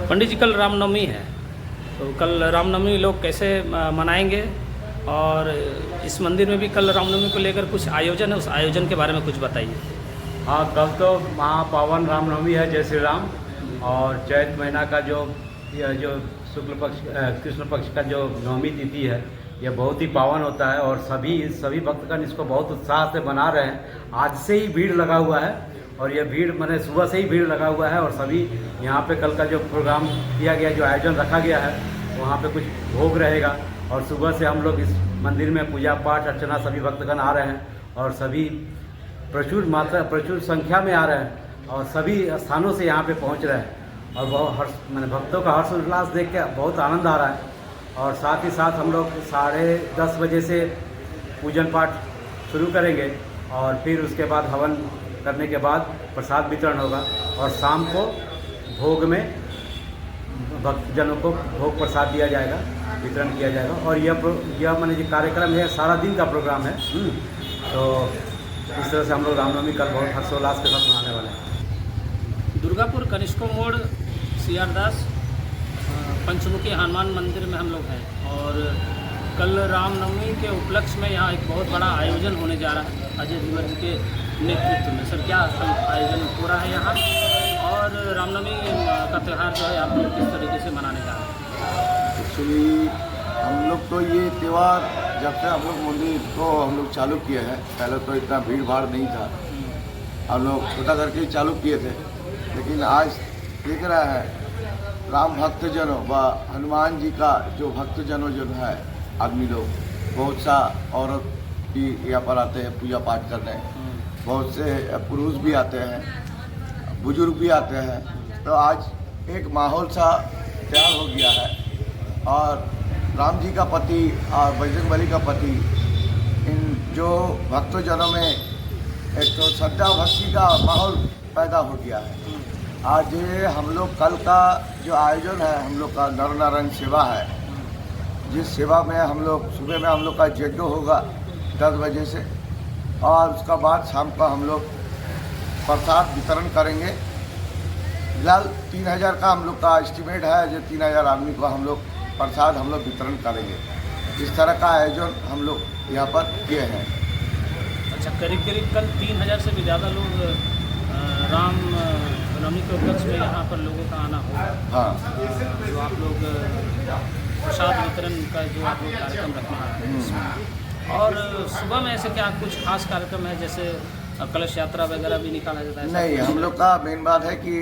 पंडित जी कल रामनवमी है, तो कल रामनवमी लोग कैसे मनाएंगे और इस मंदिर में भी कल रामनवमी को लेकर कुछ आयोजन है, उस आयोजन के बारे में कुछ बताइए। हाँ, कल तो महापावन रामनवमी है, जय श्री राम। और चैत महीना का जो शुक्ल पक्ष कृष्ण पक्ष का जो नवमी तिथि है, यह बहुत ही पावन होता है और सभी भक्तगण इसको बहुत उत्साह से मना रहे हैं। आज से ही भीड़ लगा हुआ है और यह भीड़ मैंने सुबह से ही भीड़ लगा हुआ है और सभी यहाँ पे कल का जो प्रोग्राम किया गया, जो आयोजन रखा गया है, वहाँ पे कुछ भोग रहेगा और सुबह से हम लोग इस मंदिर में पूजा पाठ अर्चना सभी भक्तगण आ रहे हैं और सभी प्रचुर संख्या में आ रहे हैं और सभी स्थानों से यहाँ पे पहुँच रहे हैं और बहुत भक्तों का हर्ष उल्लास देख के बहुत आनंद आ रहा है। और साथ ही साथ हम लोग 10:30 बजे से पूजन पाठ शुरू करेंगे और फिर उसके बाद हवन करने के बाद प्रसाद वितरण होगा और शाम को भोग में भक्तजनों को भोग प्रसाद दिया जाएगा, वितरण किया जाएगा। और यह माने जो कार्यक्रम है सारा दिन का प्रोग्राम है। तो इस तरह से हम लोग रामनवमी कल बहुत हर्षोल्लास के साथ मनाने वाले हैं। दुर्गापुर कनिष्को मोड़ CR दास पंचमुखी हनुमान मंदिर में हम लोग हैं और कल रामनवमी के उपलक्ष्य में यहाँ एक बहुत बड़ा आयोजन होने जा रहा है अजय धीवर जी के नेतृत्व में। सर, क्या आयोजन हो रहा है यहाँ और रामनवमी का त्यौहार जो है आप लोग किस तरीके से मनाने जा रहे हैं? एक्चुअली हम लोग तो ये त्यौहार जब से हम लोग मंदिर को हम लोग चालू किए हैं, पहले तो इतना भीड़ भाड़ नहीं था, हम लोग छोटा करके ही चालू किए थे। लेकिन आज देख रहा है राम भक्तजनों व हनुमान जी का जो भक्तजनों जो है आदमी लोग, बहुत सा औरत भी यहाँ पर आते हैं पूजा पाठ करने, बहुत से पुरुष भी आते हैं, बुजुर्ग भी आते हैं। तो आज एक माहौल सा तैयार हो गया है और राम जी का पति और बजरंगबली का पति, इन जो भक्तजनों में एक तो श्रद्धा भक्ति का माहौल पैदा हो गया है। आज हम लोग कल का जो आयोजन है, हम लोग का नर नारायण सेवा है, जिस सेवा में हम लोग सुबह में हम लोग का यज्ञ होगा 10 बजे से और उसका बाद शाम का हम लोग प्रसाद वितरण करेंगे। फिलहाल 3000 का हम लोग का एस्टिमेट है, जो 3000 आदमी को हम लोग प्रसाद हम लोग वितरण करेंगे। इस तरह का आयोजन हम लोग यहाँ पर किए हैं। अच्छा, करीब कल 3000 से भी ज़्यादा लोग राम नवमी के उपलक्ष्य में यहाँ पर लोगों का आना होगा। हाँ, जो आप लोग प्रसाद वितरण का जो आप लोग कार्यक्रम रखना है और सुबह में ऐसे क्या कुछ खास कार्यक्रम है, जैसे कलश यात्रा वगैरह भी निकाला जाता है? नहीं, हम लोग का मेन बात है कि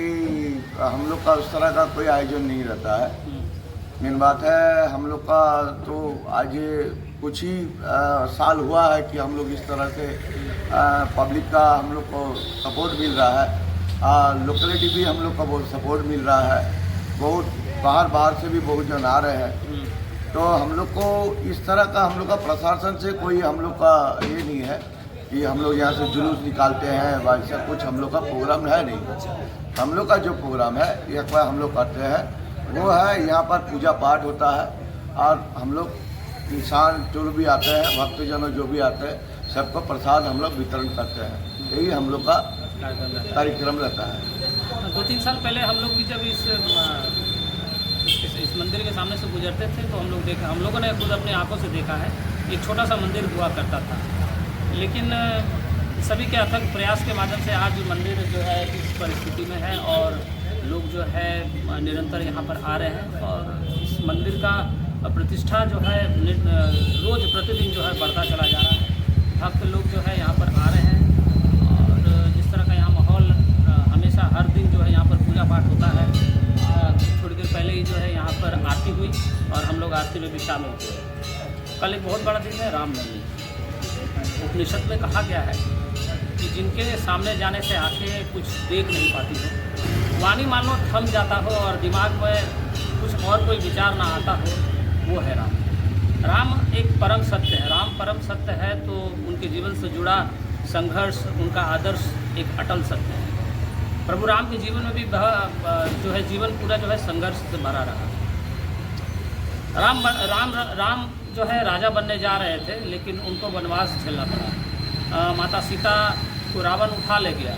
हम लोग का उस तरह का कोई आयोजन नहीं रहता है। मेन बात है हम लोग का तो आज कुछ ही साल हुआ है कि हम लोग इस तरह से पब्लिक का हम लोग को सपोर्ट मिल रहा है, लोकलिटी भी हम लोग का बहुत सपोर्ट मिल रहा है, बहुत बाहर से भी बहुत जन आ रहे हैं। तो हम लोग को इस तरह का हम लोग का प्रशासन से कोई हम लोग का ये नहीं है कि हम लोग यहाँ से जुलूस निकालते हैं, वैसा कुछ हम लोग का प्रोग्राम है नहीं। हम लोग का जो प्रोग्राम है एक बार हम लोग करते हैं, वो है यहाँ पर पूजा पाठ होता है और हम लोग इंसान जो भी आते हैं, भक्तजनों जो भी आते हैं, सबको प्रसाद हम लोग वितरण करते हैं। यही हम लोग का कार्यक्रम रहता है। 2-3 साल पहले हम लोग भी जब इस मंदिर के सामने से गुजरते थे तो हम लोगों ने खुद अपने आंखों से देखा है, एक छोटा सा मंदिर हुआ करता था। लेकिन सभी के अथक प्रयास के माध्यम से आज मंदिर जो है इस परिस्थिति में है और लोग जो है निरंतर यहाँ पर आ रहे हैं और इस मंदिर का प्रतिष्ठा जो है रोज़ प्रतिदिन जो है बढ़ता चला जा रहा है। भक्त लोग जो है यहाँ पर आ रहे हैं और जिस तरह का यहाँ माहौल हमेशा हर दिन जो है यहाँ पर पूजा पाठ होता है। थोड़ी देर पहले ही जो है यहाँ पर आरती हुई और हम लोग आरती में भी शामिल हुए। कल एक बहुत बड़ा दिन है रामनवमी। उपनिषद में कहा गया है कि जिनके सामने जाने से आंखें कुछ देख नहीं पाती हो, वाणी मान लो थम जाता हो और दिमाग में कुछ और कोई विचार ना आता हो, वो है राम। राम एक परम सत्य है। राम परम सत्य है तो उनके जीवन से जुड़ा संघर्ष, उनका आदर्श एक अटल सत्य है। प्रभु राम के जीवन में भी जो है जीवन पूरा जो है संघर्ष से भरा रहा। राम जो है राजा बनने जा रहे थे, लेकिन उनको वनवास झेलना पड़ा। माता सीता को रावण उठा ले गया।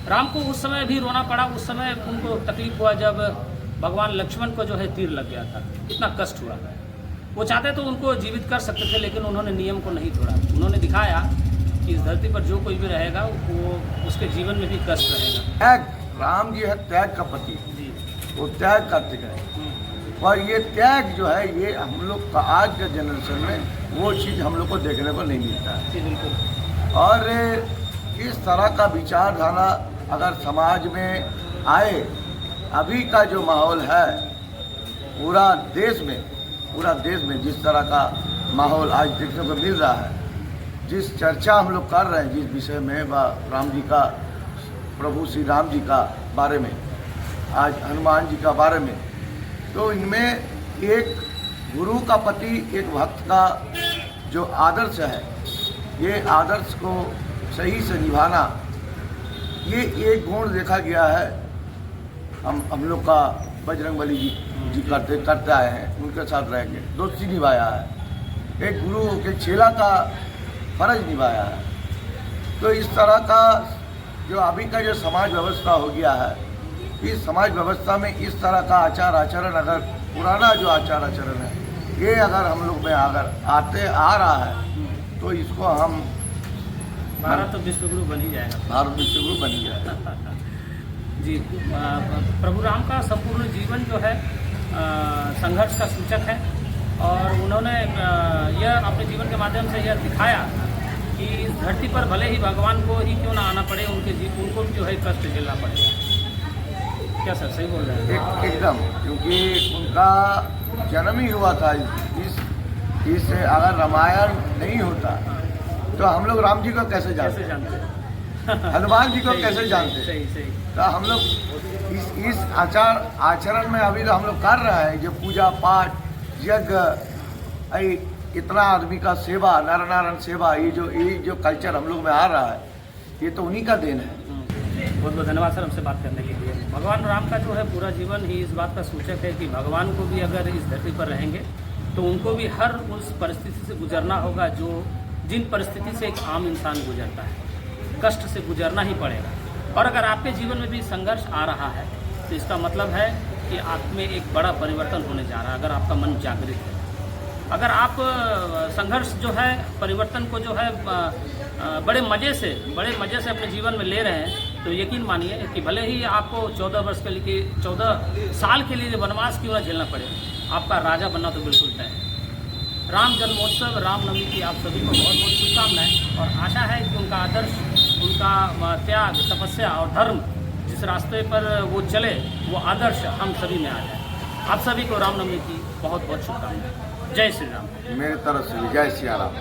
राम को उस समय भी रोना पड़ा। उस समय उनको तकलीफ हुआ जब भगवान लक्ष्मण को जो है तीर लग गया था, इतना कष्ट हुआ। वो चाहते तो उनको जीवित कर सकते थे, लेकिन उन्होंने नियम को नहीं तोड़ा। उन्होंने दिखाया कि इस धरती पर जो कोई भी रहेगा वो उसके जीवन में भी कष्ट रहेगा। त्याग, राम जी है त्याग का पति जी। वो त्याग करते गए और ये त्याग जो है ये हम लोग का आज के जनरेशन में वो चीज़ हम लोग को देखने को नहीं मिलता है। जी बिल्कुल। और इस तरह का विचारधारा अगर समाज में आए, अभी का जो माहौल है पूरा देश में जिस तरह का माहौल आज देखने को मिल रहा है, जिस चर्चा हम लोग कर रहे हैं जिस विषय में राम जी का, प्रभु श्री राम जी का बारे में, आज हनुमान जी का बारे में, तो इनमें एक गुरु का प्रति एक भक्त का जो आदर्श है, ये आदर्श को सही से निभाना, ये एक गुण देखा गया है। हम लोग का बजरंगबली जी करते आए हैं, उनके साथ रह के दोस्ती निभाया है, एक गुरु के चेला का फर्ज निभाया है। तो इस तरह का जो अभी का जो समाज व्यवस्था हो गया है, इस समाज व्यवस्था में इस तरह का आचार आचरण, अगर पुराना जो आचार आचरण है ये अगर हम लोग में अगर आ रहा है तो इसको हम भारत तो विश्वगुरु बन ही जाएगा। भारत विश्वगुरु बन जाएगा। जी। प्रभु राम का संपूर्ण जीवन जो है संघर्ष का सूचक है, और उन्होंने यह अपने जीवन के माध्यम से यह दिखाया कि इस धरती पर भले ही भगवान को ही क्यों ना आना पड़े, उनको भी जो है कष्ट झेलना पड़ेगा। क्या सर सही बोल रहे हैं? एकदम, क्योंकि उनका जन्म ही हुआ था इस अगर रामायण नहीं होता तो हम लोग राम जी को कैसे जानते, हनुमान जी को कैसे जानते। सही। तो हम लोग इस आचरण में अभी तो हम लोग कर रहे हैं, जो पूजा पाठ यज्ञ, इतना आदमी का सेवा, नर नारायण सेवा, ये जो कल्चर हम लोग में आ रहा है, ये तो उन्हीं का देन है। बहुत बहुत धन्यवाद सर हमसे बात करने के लिए। भगवान राम का जो है पूरा जीवन ही इस बात का सूचक है कि भगवान को भी अगर इस धरती पर रहेंगे तो उनको भी हर उस परिस्थिति से गुजरना होगा जिन परिस्थिति से एक आम इंसान गुजरता है। कष्ट से गुजरना ही पड़ेगा। और अगर आपके जीवन में भी संघर्ष आ रहा है तो इसका मतलब है कि आप में एक बड़ा परिवर्तन होने जा रहा है। अगर आपका मन जागृत है, अगर आप संघर्ष जो है, परिवर्तन को जो है बड़े मज़े से अपने जीवन में ले रहे हैं, तो यकीन मानिए कि भले ही आपको 14 साल के लिए वनवास क्यों ना झेलना पड़े, आपका राजा बनना तो बिल्कुल तय है। राम जन्मोत्सव, रामनवमी की आप सभी को बहुत बहुत शुभकामनाएं, और आशा है कि उनका आदर्श, उनका त्याग, तपस्या और धर्म जिस रास्ते पर वो चले, वो आदर्श हम सभी में आ जाए। आप सभी को रामनवमी की बहुत बहुत शुभकामनाएं। जय श्री राम। मेरे तरफ से जय सिया राम।